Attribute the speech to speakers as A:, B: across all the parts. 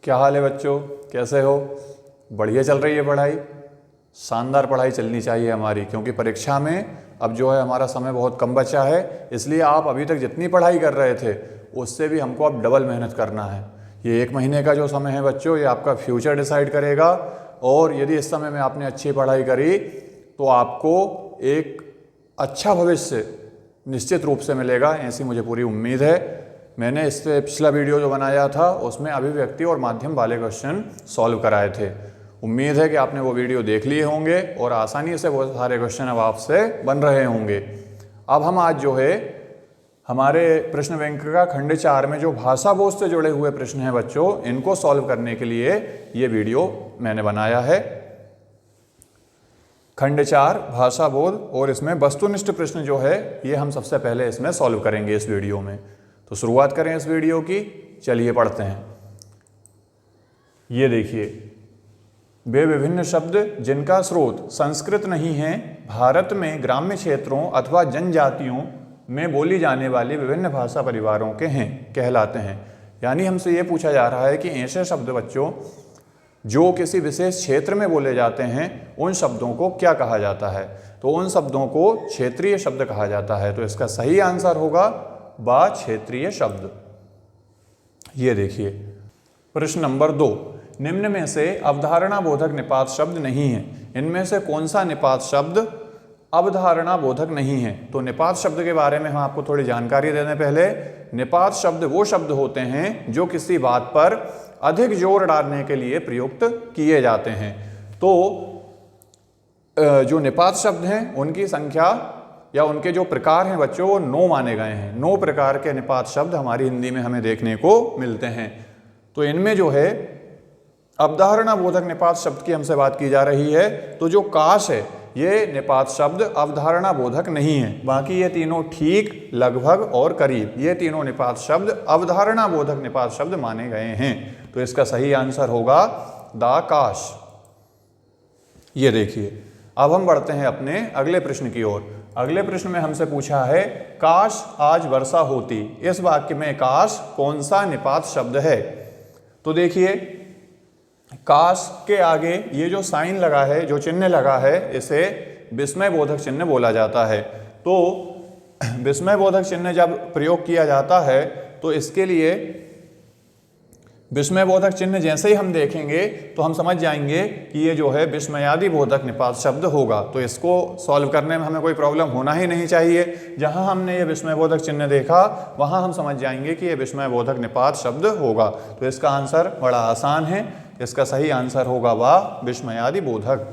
A: क्या हाल है बच्चों, कैसे हो? बढ़िया चल रही है पढ़ाई? शानदार पढ़ाई चलनी चाहिए हमारी, क्योंकि परीक्षा में अब जो है हमारा समय बहुत कम बचा है। इसलिए आप अभी तक जितनी पढ़ाई कर रहे थे उससे भी हमको अब डबल मेहनत करना है। ये 1 महीने का जो समय है बच्चों, ये आपका फ्यूचर डिसाइड करेगा। और यदि इस समय में आपने अच्छी पढ़ाई करी तो आपको एक अच्छा भविष्य निश्चित रूप से मिलेगा, ऐसी मुझे पूरी उम्मीद है। मैंने इससे पिछला वीडियो जो बनाया था उसमें अभिव्यक्ति और माध्यम वाले क्वेश्चन सॉल्व कराए थे। उम्मीद है कि आपने वो वीडियो देख लिए होंगे और आसानी से वो सारे क्वेश्चन अब आपसे बन रहे होंगे। अब हम आज जो है हमारे प्रश्न बैंक का खंड 4 में जो भाषा बोध से जुड़े हुए प्रश्न हैं बच्चों, इनको सॉल्व करने के लिए ये वीडियो मैंने बनाया है। खंड 4 भाषा बोध, और इसमें वस्तुनिष्ठ प्रश्न जो है ये हम सबसे पहले इसमें सॉल्व करेंगे इस वीडियो में। तो शुरुआत करें इस वीडियो की, चलिए पढ़ते हैं। ये देखिए, वे विभिन्न शब्द जिनका स्रोत संस्कृत नहीं है भारत में ग्राम्य क्षेत्रों अथवा जनजातियों में बोली जाने वाली विभिन्न भाषा परिवारों के हैं कहलाते हैं। यानी हमसे ये पूछा जा रहा है कि ऐसे शब्द बच्चों जो किसी विशेष क्षेत्र में बोले जाते हैं उन शब्दों को क्या कहा जाता है। तो उन शब्दों को क्षेत्रीय शब्द कहा जाता है। तो इसका सही आंसर होगा बा क्षेत्रीय शब्द। ये देखिए प्रश्न नंबर 2, निम्न में से अवधारणा बोधक निपात शब्द नहीं है। इनमें से कौन सा निपात शब्द अवधारणा बोधक नहीं है? तो निपात शब्द के बारे में हम आपको थोड़ी जानकारी देने पहले, निपात शब्द वो शब्द होते हैं जो किसी बात पर अधिक जोर डालने के लिए प्रयुक्त किए जाते हैं। तो जो निपात शब्द हैं उनकी संख्या या उनके जो प्रकार हैं बच्चों वो 9 माने गए हैं। 9 प्रकार के निपात शब्द हमारी हिंदी में हमें देखने को मिलते हैं। तो इनमें जो है अवधारणा बोधक निपात शब्द की हमसे बात की जा रही है। तो जो काश है ये निपात शब्द अवधारणा बोधक नहीं है। बाकी ये तीनों ठीक, लगभग और करीब, ये तीनों निपात शब्द अवधारणा बोधक निपात शब्द माने गए हैं। तो इसका सही आंसर होगा दा काश। ये देखिए, अब हम बढ़ते हैं अपने अगले प्रश्न की ओर। अगले प्रश्न में हमसे पूछा है काश आज वर्षा होती। इस वाक्य में काश कौन सा निपात शब्द है? तो देखिए, काश के आगे ये जो साइन लगा है, जो चिन्ह लगा है, इसे विस्मय बोधक चिन्ह बोला जाता है। तो विस्मय बोधक चिन्ह जब प्रयोग किया जाता है तो इसके लिए विस्मय बोधक चिन्ह जैसे ही हम देखेंगे तो हम समझ जाएंगे कि ये जो है विस्मयादि बोधक निपात शब्द होगा। तो इसको सॉल्व करने में हमें कोई प्रॉब्लम होना ही नहीं चाहिए। जहां हमने ये विस्मय बोधक चिन्ह देखा वहां हम समझ जाएंगे कि ये विस्मय बोधक निपात शब्द होगा। तो इसका आंसर बड़ा आसान है, इसका सही आंसर होगा वह विस्मयादि बोधक।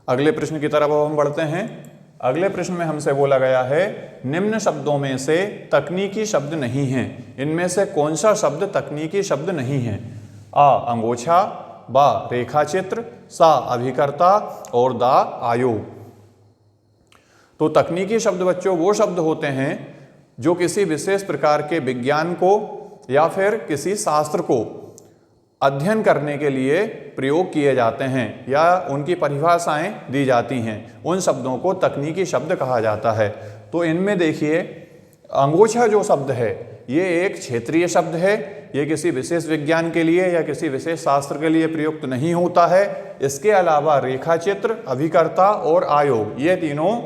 A: अगले प्रश्न की तरफ हम बढ़ते हैं। अगले प्रश्न में हमसे बोला गया है निम्न शब्दों में से तकनीकी शब्द नहीं है। इनमें से कौन सा शब्द तकनीकी शब्द नहीं है? आ अंगोछा, बा रेखाचित्र, सा अभिकर्ता और दा आयोग। तो तकनीकी शब्द बच्चों वो शब्द होते हैं जो किसी विशेष प्रकार के विज्ञान को या फिर किसी शास्त्र को अध्ययन करने के लिए प्रयोग किए जाते हैं या उनकी परिभाषाएं दी जाती हैं। उन शब्दों को तकनीकी शब्द कहा जाता है। तो इनमें देखिए, अंगोछा जो शब्द है ये एक क्षेत्रीय शब्द है। ये किसी विशेष विज्ञान के लिए या किसी विशेष शास्त्र के लिए प्रयुक्त नहीं होता है। इसके अलावा रेखाचित्र, अभिकर्ता और आयोग, ये तीनों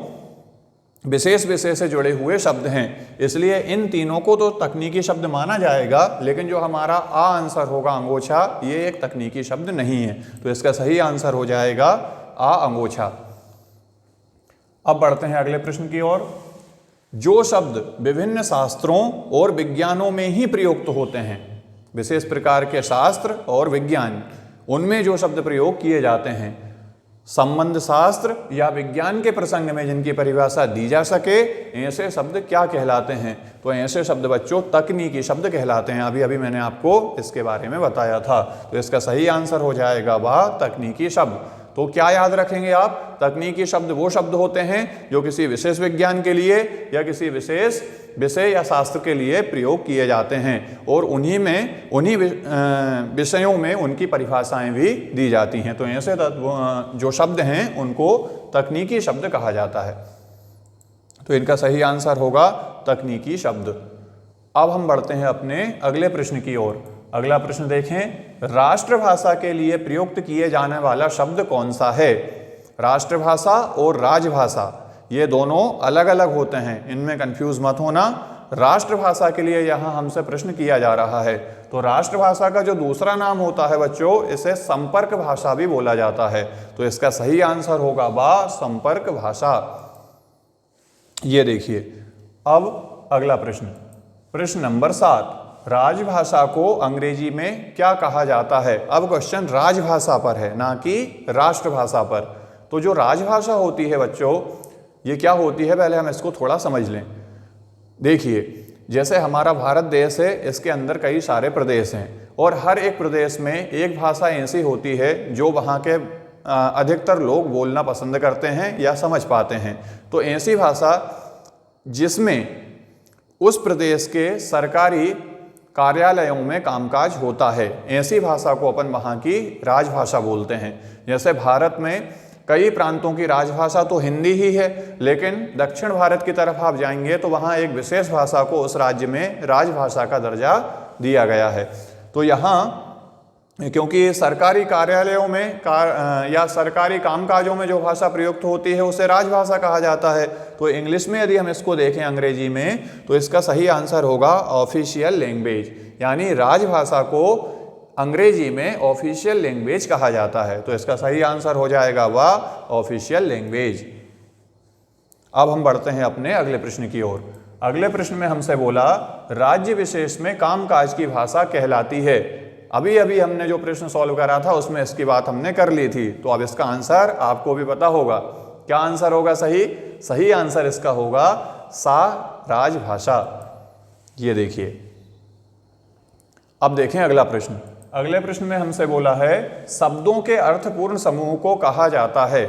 A: विशेष विषय से जुड़े हुए शब्द हैं। इसलिए इन तीनों को तो तकनीकी शब्द माना जाएगा, लेकिन जो हमारा आ आंसर होगा अंगोछा, ये एक तकनीकी शब्द नहीं है। तो इसका सही आंसर हो जाएगा आ अंगोछा। अब बढ़ते हैं अगले प्रश्न की ओर। जो शब्द विभिन्न शास्त्रों और विज्ञानों में ही प्रयुक्त होते हैं, विशेष प्रकार के शास्त्र और विज्ञान, उनमें जो शब्द प्रयोग किए जाते हैं, संबंध शास्त्र या विज्ञान के प्रसंग में जिनकी परिभाषा दी जा सके, ऐसे शब्द क्या कहलाते हैं? तो ऐसे शब्द बच्चों तकनीकी शब्द कहलाते हैं। अभी अभी मैंने आपको इसके बारे में बताया था। तो इसका सही आंसर हो जाएगा वह तकनीकी शब्द। तो क्या याद रखेंगे आप? तकनीकी शब्द वो शब्द होते हैं जो किसी विशेष विज्ञान के लिए या किसी विशेष विषय या शास्त्र के लिए प्रयोग किए जाते हैं और उन्हीं विषयों में उनकी परिभाषाएं भी दी जाती हैं। तो ऐसे जो शब्द हैं उनको तकनीकी शब्द कहा जाता है। तो इनका सही आंसर होगा तकनीकी शब्द। अब हम बढ़ते हैं अपने अगले प्रश्न की ओर। अगला प्रश्न देखें, राष्ट्रभाषा के लिए प्रयुक्त किए जाने वाला शब्द कौन सा है? राष्ट्रभाषा और राजभाषा ये दोनों अलग अलग होते हैं, इनमें कंफ्यूज मत होना। राष्ट्रभाषा के लिए यहाँ हमसे प्रश्न किया जा रहा है, तो राष्ट्रभाषा का जो दूसरा नाम होता है बच्चों, इसे संपर्क भाषा भी बोला जाता है। तो इसका सही आंसर होगा बा, संपर्क भाषा। ये देखिए, अब अगला प्रश्न, प्रश्न नंबर 7, राजभाषा को अंग्रेजी में क्या कहा जाता है? अब क्वेश्चन राजभाषा पर है, ना कि राष्ट्रभाषा पर। तो जो राजभाषा होती है बच्चों, ये क्या होती है, पहले हम इसको थोड़ा समझ लें। देखिए, जैसे हमारा भारत देश है, इसके अंदर कई सारे प्रदेश हैं और हर एक प्रदेश में एक भाषा ऐसी होती है जो वहाँ के अधिकतर लोग बोलना पसंद करते हैं या समझ पाते हैं। तो ऐसी भाषा जिसमें उस प्रदेश के सरकारी कार्यालयों में कामकाज होता है, ऐसी भाषा को अपन वहाँ की राजभाषा बोलते हैं। जैसे भारत में कई प्रांतों की राजभाषा तो हिंदी ही है, लेकिन दक्षिण भारत की तरफ आप जाएंगे तो वहाँ एक विशेष भाषा को उस राज्य में राजभाषा का दर्जा दिया गया है। तो यहाँ क्योंकि सरकारी कार्यालयों में या सरकारी कामकाजों में जो भाषा प्रयुक्त होती है उसे राजभाषा कहा जाता है। तो इंग्लिश में यदि हम इसको देखें अंग्रेजी में, तो इसका सही आंसर होगा ऑफिशियल लैंग्वेज, यानी राजभाषा को अंग्रेजी में ऑफिशियल लैंग्वेज कहा जाता है। तो इसका सही आंसर हो जाएगा वह ऑफिशियल लैंग्वेज। अब हम बढ़ते हैं अपने अगले प्रश्न की ओर। अगले प्रश्न में हमसे बोला, राज्य विशेष में कामकाज की भाषा कहलाती है। अभी अभी हमने जो प्रश्न सॉल्व करा था उसमें इसकी बात हमने कर ली थी, तो अब इसका आंसर आपको भी पता होगा। क्या आंसर होगा सही? सही आंसर इसका होगा सा, राजभाषा। ये देखिए, अब देखें अगला प्रश्न। अगले प्रश्न में हमसे बोला है, शब्दों के अर्थपूर्ण समूह को कहा जाता है।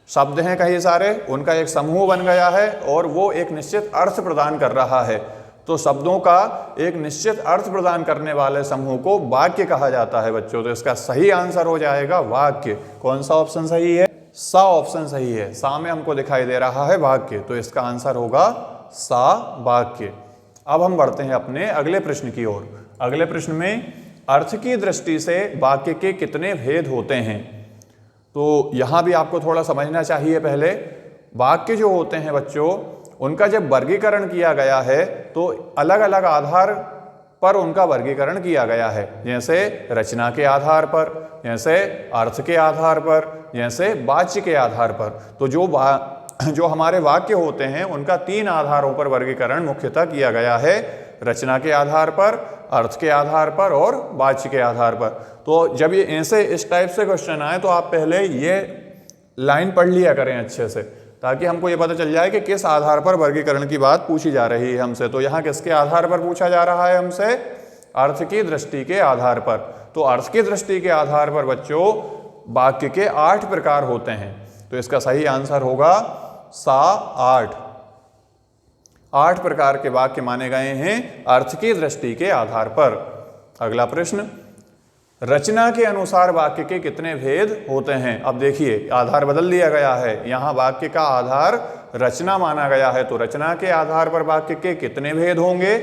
A: शब्द हैं कई सारे, उनका एक समूह बन गया है और वो एक निश्चित अर्थ प्रदान कर रहा है। तो शब्दों का एक निश्चित अर्थ प्रदान करने वाले समूह को वाक्य कहा जाता है बच्चों। तो इसका सही आंसर हो जाएगा वाक्य। कौन सा ऑप्शन सही है? सा ऑप्शन सही है। सा में हमको दिखाई दे रहा है वाक्य, तो इसका आंसर होगा सा, वाक्य। अब हम बढ़ते हैं अपने अगले प्रश्न की ओर। अगले प्रश्न में, अर्थ की दृष्टि से वाक्य के कितने भेद होते हैं? तो यहाँ भी आपको थोड़ा समझना चाहिए। पहले वाक्य जो होते हैं बच्चों, उनका जब वर्गीकरण किया गया है तो अलग अलग आधार पर उनका वर्गीकरण किया गया है। जैसे रचना के आधार पर, जैसे अर्थ के आधार पर, जैसे वाच्य के आधार पर। तो जो हमारे वाक्य होते हैं उनका 3 आधारों पर वर्गीकरण मुख्यतः किया गया है, रचना के आधार पर, अर्थ के आधार पर और वाच्य के आधार पर। तो जब ये ऐसे इस टाइप से क्वेश्चन आए तो आप पहले ये लाइन पढ़ लिया करें अच्छे से, ताकि हमको ये पता चल जाए कि किस आधार पर वर्गीकरण की बात पूछी जा रही है हमसे। तो यहाँ किसके आधार पर पूछा जा रहा है हमसे? अर्थ की दृष्टि के आधार पर। तो अर्थ की दृष्टि के आधार पर बच्चों वाक्य के 8 प्रकार होते हैं। तो इसका सही आंसर होगा सा, 8 प्रकार के वाक्य माने गए हैं अर्थ की दृष्टि के आधार पर। अगला प्रश्न, रचना के अनुसार वाक्य के कितने भेद होते हैं? अब देखिए, आधार बदल दिया गया है। यहाँ वाक्य का आधार रचना माना गया है, तो रचना के आधार पर वाक्य के कितने भेद होंगे?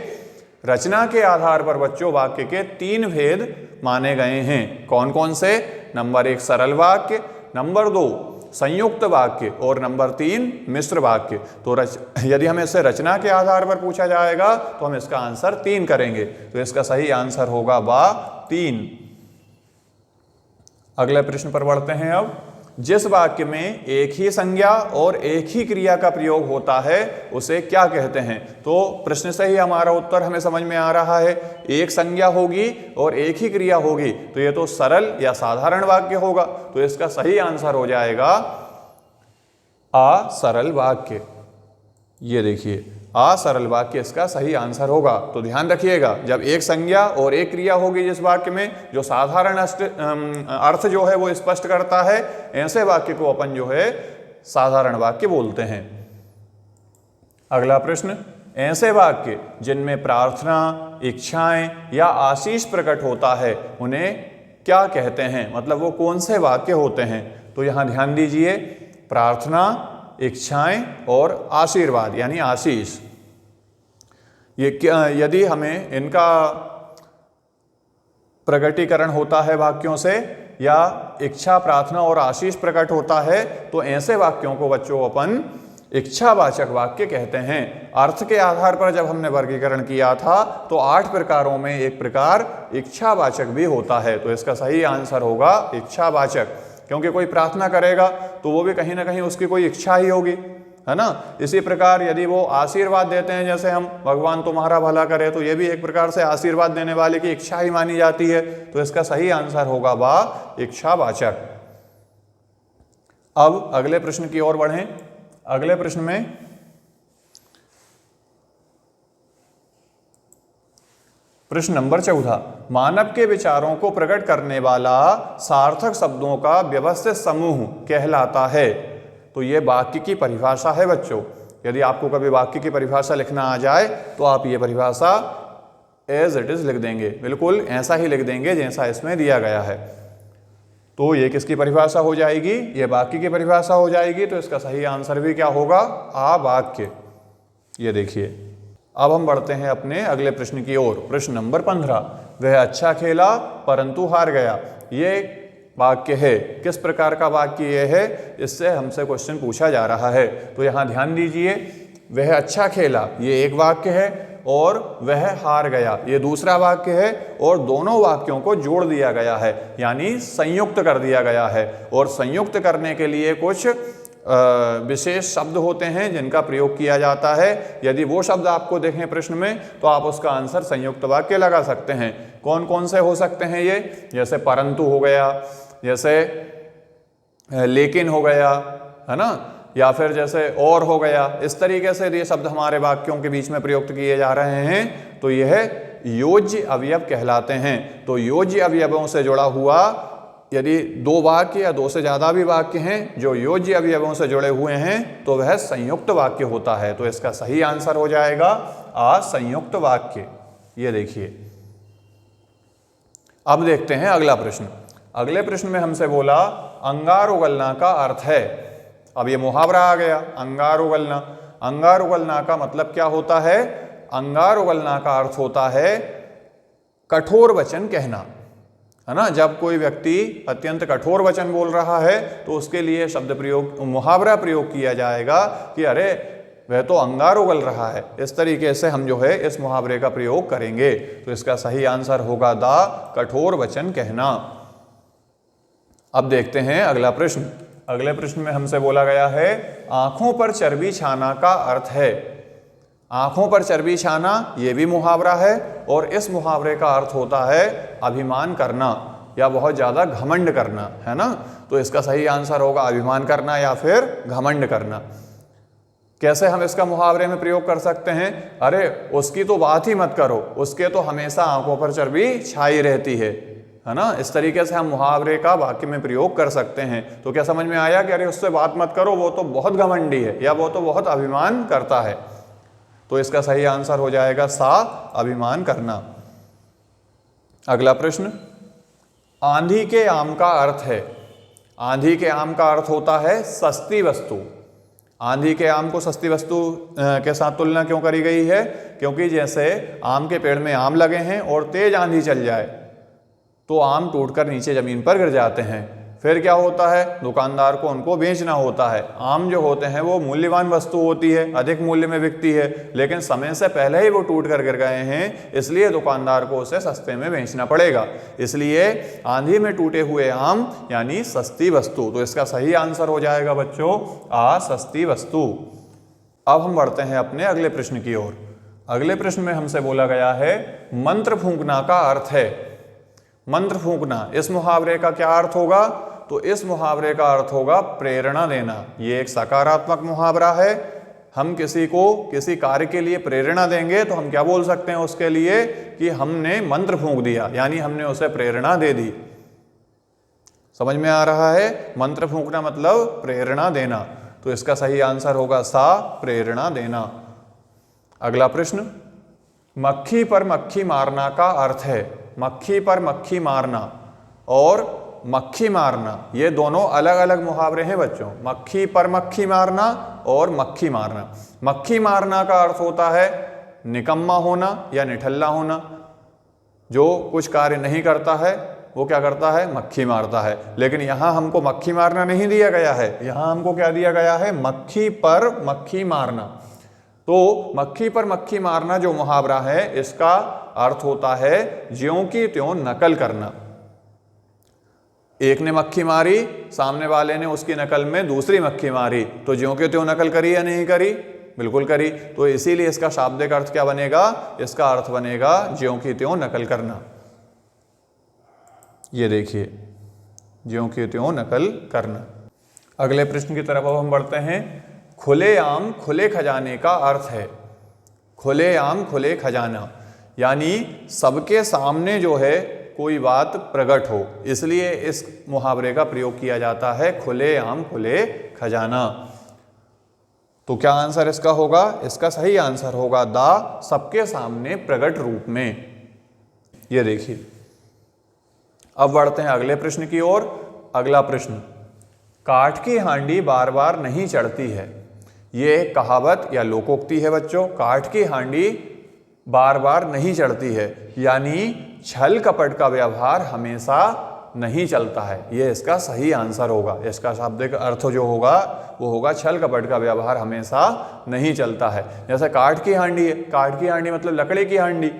A: रचना के आधार पर बच्चों वाक्य के 3 भेद माने गए हैं। कौन कौन से? नंबर 1 सरल वाक्य, नंबर 2 संयुक्त वाक्य और नंबर 3 मिश्र वाक्य। तो यदि हमें इसे रचना के आधार पर पूछा जाएगा तो हम इसका आंसर 3 करेंगे। तो इसका सही आंसर होगा बा, 3। अगले प्रश्न पर बढ़ते हैं। अब जिस वाक्य में एक ही संज्ञा और एक ही क्रिया का प्रयोग होता है उसे क्या कहते हैं? तो प्रश्न से ही हमारा उत्तर हमें समझ में आ रहा है। एक संज्ञा होगी और एक ही क्रिया होगी, तो ये तो सरल या साधारण वाक्य होगा। तो इसका सही आंसर हो जाएगा आ, सरल वाक्य। ये देखिए, आ, सरल वाक्य इसका सही आंसर होगा। तो ध्यान रखिएगा, जब एक संज्ञा और एक क्रिया होगी जिस वाक्य में, जो साधारण अर्थ जो है वो स्पष्ट करता है, ऐसे वाक्य को अपन जो है साधारण वाक्य बोलते हैं। अगला प्रश्न, ऐसे वाक्य जिनमें प्रार्थना, इच्छाएं या आशीष प्रकट होता है उन्हें क्या कहते हैं? मतलब वो कौन से वाक्य होते हैं? तो यहां ध्यान दीजिए, प्रार्थना, इच्छाएं और आशीर्वाद यानी आशीष। ये क्या, यदि हमें इनका प्रकटीकरण होता है वाक्यों से, या इच्छा, प्रार्थना और आशीष प्रकट होता है, तो ऐसे वाक्यों को बच्चों अपन इच्छावाचक वाक्य कहते हैं। अर्थ के आधार पर जब हमने वर्गीकरण किया था तो 8 प्रकारों में एक प्रकार इच्छावाचक भी होता है, तो इसका सही आंसर होगा इच्छावाचक। क्योंकि कोई प्रार्थना करेगा तो वो भी कहीं ना कहीं उसकी कोई इच्छा ही होगी, है ना। इसी प्रकार यदि वो आशीर्वाद देते हैं, जैसे हम भगवान तुम्हारा भला करे, तो ये भी एक प्रकार से आशीर्वाद देने वाले की इच्छा ही मानी जाती है, तो इसका सही आंसर होगा बा इच्छावाचक। अब अगले प्रश्न की ओर बढ़ें। अगले प्रश्न में प्रश्न नंबर 14, मानव के विचारों को प्रकट करने वाला सार्थक शब्दों का व्यवस्थित समूह कहलाता है। तो ये वाक्य की परिभाषा है बच्चों। यदि आपको कभी वाक्य की परिभाषा लिखना आ जाए तो आप ये परिभाषा एज इट इज लिख देंगे, बिल्कुल ऐसा ही लिख देंगे जैसा इसमें दिया गया है। तो ये किसकी परिभाषा हो जाएगी? ये वाक्य की परिभाषा हो जाएगी। तो इसका सही आंसर भी क्या होगा? आ वाक्य। ये देखिए, अब हम बढ़ते हैं अपने अगले प्रश्न की ओर। प्रश्न नंबर 15, वह अच्छा खेला परंतु हार गया। ये वाक्य है, किस प्रकार का वाक्य ये है, इससे हमसे क्वेश्चन पूछा जा रहा है। तो यहाँ ध्यान दीजिए, वह अच्छा खेला ये एक वाक्य है और वह हार गया ये दूसरा वाक्य है, और दोनों वाक्यों को जोड़ दिया गया है, यानी संयुक्त कर दिया गया है। और संयुक्त करने के लिए कुछ विशेष शब्द होते हैं जिनका प्रयोग किया जाता है। यदि वो शब्द आपको देखें प्रश्न में तो आप उसका आंसर संयुक्त वाक्य लगा सकते हैं। कौन कौन से हो सकते हैं ये? जैसे परंतु हो गया, जैसे लेकिन हो गया, है ना, या फिर जैसे और हो गया। इस तरीके से ये शब्द हमारे वाक्यों के बीच में प्रयुक्त किए जा रहे हैं, तो यह योज्य अवयव कहलाते हैं। तो योज्य अवयवों से जुड़ा हुआ यदि दो वाक्य या दो से ज्यादा भी वाक्य हैं जो योज्य अवयवों से जुड़े हुए हैं तो वह संयुक्त वाक्य होता है। तो इसका सही आंसर हो जाएगा आ संयुक्त वाक्य। ये देखिए, अब देखते हैं अगला प्रश्न। अगले प्रश्न में हमसे बोला अंगार उगलना का अर्थ है। अब ये मुहावरा आ गया, अंगार उगलना। अंगार उगलना का मतलब क्या होता है? अंगार उगलना का अर्थ होता है कठोर वचन कहना, है ना। जब कोई व्यक्ति अत्यंत कठोर वचन बोल रहा है तो उसके लिए शब्द प्रयोग, मुहावरा प्रयोग किया जाएगा कि अरे वह तो अंगार उगल रहा है। इस तरीके से हम जो है इस मुहावरे का प्रयोग करेंगे। तो इसका सही आंसर होगा दा कठोर वचन कहना। अब देखते हैं अगला प्रश्न। अगले प्रश्न में हमसे बोला गया है आंखों पर चर्बी छाना का अर्थ है। आंखों पर चर्बी छाना ये भी मुहावरा है, और इस मुहावरे का अर्थ होता है अभिमान करना या बहुत ज्यादा घमंड करना, है ना। तो इसका सही आंसर होगा अभिमान करना या फिर घमंड करना। कैसे हम इसका मुहावरे में प्रयोग कर सकते हैं? अरे उसकी तो बात ही मत करो, उसके तो हमेशा आंखों पर चर्बी छाई रहती है ना। इस तरीके से हम मुहावरे का वाक्य में प्रयोग कर सकते हैं। तो क्या समझ में आया कि अरे उससे बात मत करो, वो तो बहुत घमंडी है या वो तो बहुत अभिमान करता है। तो इसका सही आंसर हो जाएगा सा अभिमान करना। अगला प्रश्न, आंधी के आम का अर्थ है। आंधी के आम का अर्थ होता है सस्ती वस्तु। आंधी के आम को सस्ती वस्तु के साथ तुलना क्यों करी गई है? क्योंकि जैसे आम के पेड़ में आम लगे हैं और तेज आंधी चल जाए तो आम टूटकर नीचे जमीन पर गिर जाते हैं। फिर क्या होता है? दुकानदार को उनको बेचना होता है। आम जो होते हैं वो मूल्यवान वस्तु होती है, अधिक मूल्य में बिकती है, लेकिन समय से पहले ही वो टूट कर गिर गए हैं, इसलिए दुकानदार को उसे सस्ते में बेचना पड़ेगा। इसलिए आंधी में टूटे हुए आम यानी सस्ती वस्तु। तो इसका सही आंसर हो जाएगा बच्चों आ सस्ती वस्तु। अब हम बढ़ते हैं अपने अगले प्रश्न की ओर। अगले प्रश्न में हमसे बोला गया है मंत्र फूंकना का अर्थ है। मंत्र फूंकना, इस मुहावरे का क्या अर्थ होगा? तो इस मुहावरे का अर्थ होगा प्रेरणा देना। ये एक सकारात्मक मुहावरा है। हम किसी को किसी कार्य के लिए प्रेरणा देंगे तो हम क्या बोल सकते हैं उसके लिए कि हमने मंत्र फूंक दिया, यानी हमने उसे प्रेरणा दे दी। समझ में आ रहा है? मंत्र फूंकना मतलब प्रेरणा देना। तो इसका सही आंसर होगा सा प्रेरणा देना। अगला प्रश्न, मक्खी पर मक्खी मारना का अर्थ है। मक्खी पर मक्खी मारना और मक्खी मारना ये दोनों अलग अलग मुहावरे हैं बच्चों। मक्खी पर मक्खी मारना और मक्खी मारना। मक्खी मारना का अर्थ होता है निकम्मा होना या निठल्ला होना, जो कुछ कार्य नहीं करता है वो क्या करता है, मक्खी मारता है। लेकिन यहाँ हमको मक्खी मारना नहीं दिया गया है, यहाँ हमको क्या दिया गया है, मक्खी पर मक्खी मारना। तो मक्खी पर मक्खी मारना जो मुहावरा है इसका अर्थ होता है ज्यों की त्यों नकल करना। एक ने मक्खी मारी, सामने वाले ने उसकी नकल में दूसरी मक्खी मारी, तो ज्यों की त्यों नकल करी या नहीं करी, बिल्कुल करी। तो इसीलिए इसका शाब्दिक अर्थ क्या बनेगा, इसका अर्थ बनेगा ज्यों की त्यों नकल करना। ये देखिए, ज्यों की त्यों नकल करना। अगले प्रश्न की तरफ अब हम बढ़ते हैं। खुलेआम खुले खजाने का अर्थ है, खुलेआम खुले खजाना यानी सबके सामने जो है कोई बात प्रकट हो, इसलिए इस मुहावरे का प्रयोग किया जाता है, खुलेआम खुले खजाना। तो क्या आंसर इसका होगा, इसका सही आंसर होगा दा, सबके सामने प्रकट रूप में। ये देखिए, अब बढ़ते हैं अगले प्रश्न की ओर। अगला प्रश्न, काठ की हांडी बार बार नहीं चढ़ती है। ये एक कहावत या लोकोक्ति है बच्चों। काठ की हांडी बार बार नहीं चढ़ती है यानी छल कपट का व्यवहार हमेशा नहीं चलता है। ये इसका सही आंसर होगा। इसका शाब्दिक अर्थ जो होगा वो होगा छल कपट का व्यवहार हमेशा नहीं चलता है। जैसे काठ की हांडी है, काठ की हांडी मतलब लकड़ी की हांडी,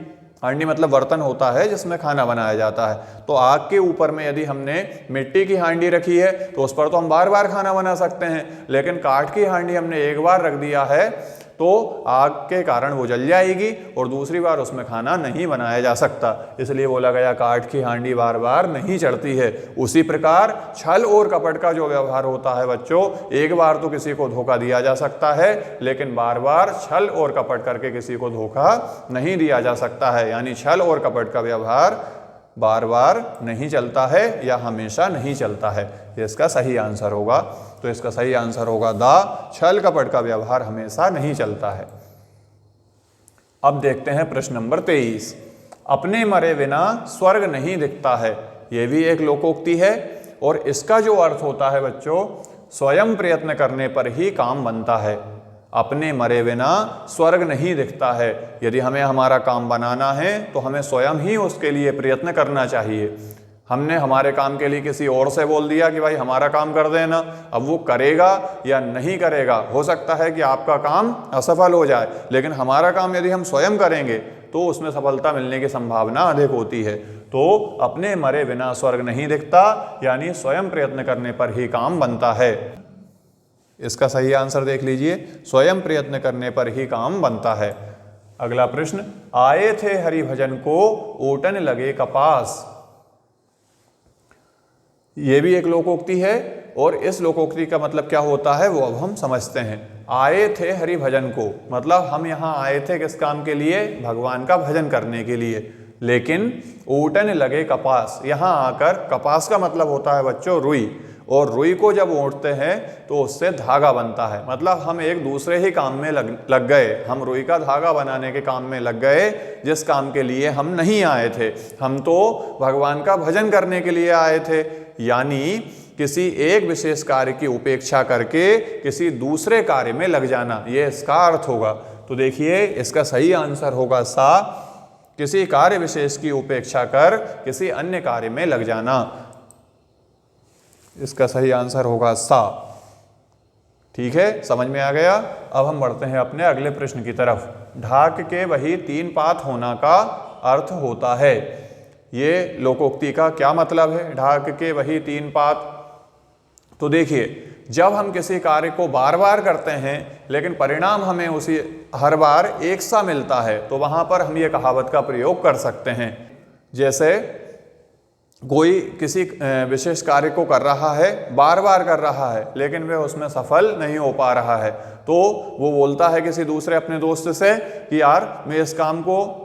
A: हांडी मतलब बर्तन होता है जिसमें खाना बनाया जाता है। तो आग के ऊपर में यदि हमने मिट्टी की हांडी रखी है तो उस पर तो हम बार बार खाना बना सकते हैं, लेकिन काठ की हांडी हमने एक बार रख दिया है तो आग के कारण वो जल जाएगी और दूसरी बार उसमें खाना नहीं बनाया जा सकता, इसलिए बोला गया काठ की हांडी बार बार नहीं चढ़ती है। उसी प्रकार छल और कपट का जो व्यवहार होता है बच्चों, एक बार तो किसी को धोखा दिया जा सकता है लेकिन बार बार छल और कपट करके किसी को धोखा नहीं दिया जा सकता है। यानी छल और कपट का व्यवहार बार बार नहीं चलता है या हमेशा नहीं चलता है। ये इसका सही आंसर होगा। तो इसका सही आंसर होगा दा, छल कपट का व्यवहार हमेशा नहीं चलता है। अब देखते हैं प्रश्न नंबर 23। अपने मरे बिना स्वर्ग नहीं दिखता है। ये भी एक लोकोक्ति है और इसका जो अर्थ होता है बच्चों, स्वयं प्रयत्न करने पर ही काम बनता है। अपने मरे बिना स्वर्ग नहीं दिखता है। यदि हमें हमारा काम बनाना है तो हमें स्वयं ही उसके लिए प्रयत्न करना चाहिए। हमने हमारे काम के लिए किसी और से बोल दिया कि भाई हमारा काम कर देना, अब वो करेगा या नहीं करेगा, हो सकता है कि आपका काम असफल हो जाए, लेकिन हमारा काम यदि हम स्वयं करेंगे तो उसमें सफलता मिलने की संभावना अधिक होती है। तो अपने मरे बिना स्वर्ग नहीं दिखता यानी स्वयं प्रयत्न करने पर ही काम बनता है। इसका सही आंसर देख लीजिए, स्वयं प्रयत्न करने पर ही काम बनता है। अगला प्रश्न, आए थे हरिभजन को ओटन लगे कपास। ये भी एक लोकोक्ति है और इस लोकोक्ति का मतलब क्या होता है वो अब हम समझते हैं। आए थे हरिभजन को मतलब हम यहाँ आए थे किस काम के लिए, भगवान का भजन करने के लिए, लेकिन ओटन लगे कपास, यहाँ आकर कपास का मतलब होता है बच्चों रुई, और रुई को जब ओटते हैं तो उससे धागा बनता है। मतलब हम एक दूसरे ही काम में लग गए, हम रुई का धागा बनाने के काम में लग गए जिस काम के लिए हम नहीं आए थे। हम तो भगवान का भजन करने के लिए आए थे। यानी किसी एक विशेष कार्य की उपेक्षा करके किसी दूसरे कार्य में लग जाना, ये इसका अर्थ होगा। तो देखिए इसका सही आंसर होगा सा, किसी कार्य विशेष की उपेक्षा कर किसी अन्य कार्य में लग जाना। इसका सही आंसर होगा सा। ठीक है, समझ में आ गया। अब हम बढ़ते हैं अपने अगले प्रश्न की तरफ। ढाक के वही तीन पात होना का अर्थ होता है। ये लोकोक्ति का क्या मतलब है, ढाक के वही तीन पात? तो देखिए, जब हम किसी कार्य को बार बार करते हैं लेकिन परिणाम हमें उसी हर बार एक सा मिलता है तो वहां पर हम ये कहावत का प्रयोग कर सकते हैं। जैसे कोई किसी विशेष कार्य को कर रहा है, बार बार कर रहा है लेकिन वह उसमें सफल नहीं हो पा रहा है, तो वो बोलता है किसी दूसरे अपने दोस्त से कि यार मैं इस काम को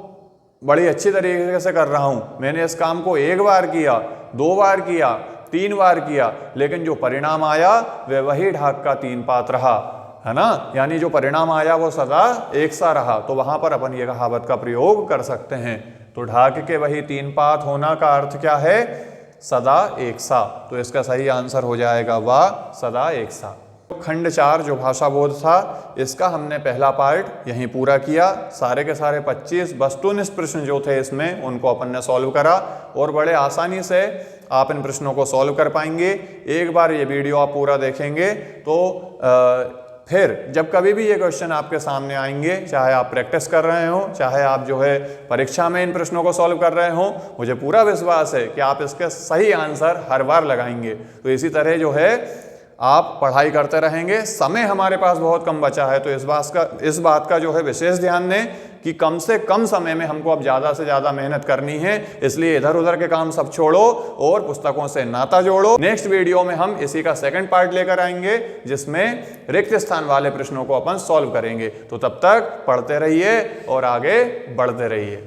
A: बड़ी अच्छी तरीके से कर रहा हूँ, मैंने इस काम को एक बार किया, दो बार किया, तीन बार किया, लेकिन जो परिणाम आया वह वही ढाक का तीन पात रहा, है ना। यानी जो परिणाम आया वो सदा एक सा रहा। तो वहां पर अपन ये कहावत का प्रयोग कर सकते हैं। तो ढाक के वही तीन पात होना का अर्थ क्या है, सदा एक सा। तो इसका सही आंसर हो जाएगा वाह, सदा एक सा। खंड 4 जो भाषा बोध था, इसका हमने पहला पार्ट यहीं पूरा किया। सारे के सारे 25 वस्तुनिष्ठ प्रश्न जो थे इसमें, उनको अपन ने सॉल्व करा और बड़े आसानी से आप इन प्रश्नों को सॉल्व कर पाएंगे। एक बार ये वीडियो आप पूरा देखेंगे तो फिर जब कभी भी ये क्वेश्चन आपके सामने आएंगे, चाहे आप प्रैक्टिस कर रहे हो, चाहे आप जो है परीक्षा में इन प्रश्नों को सॉल्व कर रहे हो, मुझे पूरा विश्वास है कि आप इसके सही आंसर हर बार लगाएंगे। तो इसी तरह जो है आप पढ़ाई करते रहेंगे। समय हमारे पास बहुत कम बचा है, तो इस बात का जो है विशेष ध्यान दें कि कम से कम समय में हमको अब ज़्यादा से ज़्यादा मेहनत करनी है। इसलिए इधर उधर के काम सब छोड़ो और पुस्तकों से नाता जोड़ो। नेक्स्ट वीडियो में हम इसी का सेकंड पार्ट लेकर आएंगे, जिसमें रिक्त स्थान वाले प्रश्नों को अपन सॉल्व करेंगे। तो तब तक पढ़ते रहिए और आगे बढ़ते रहिए।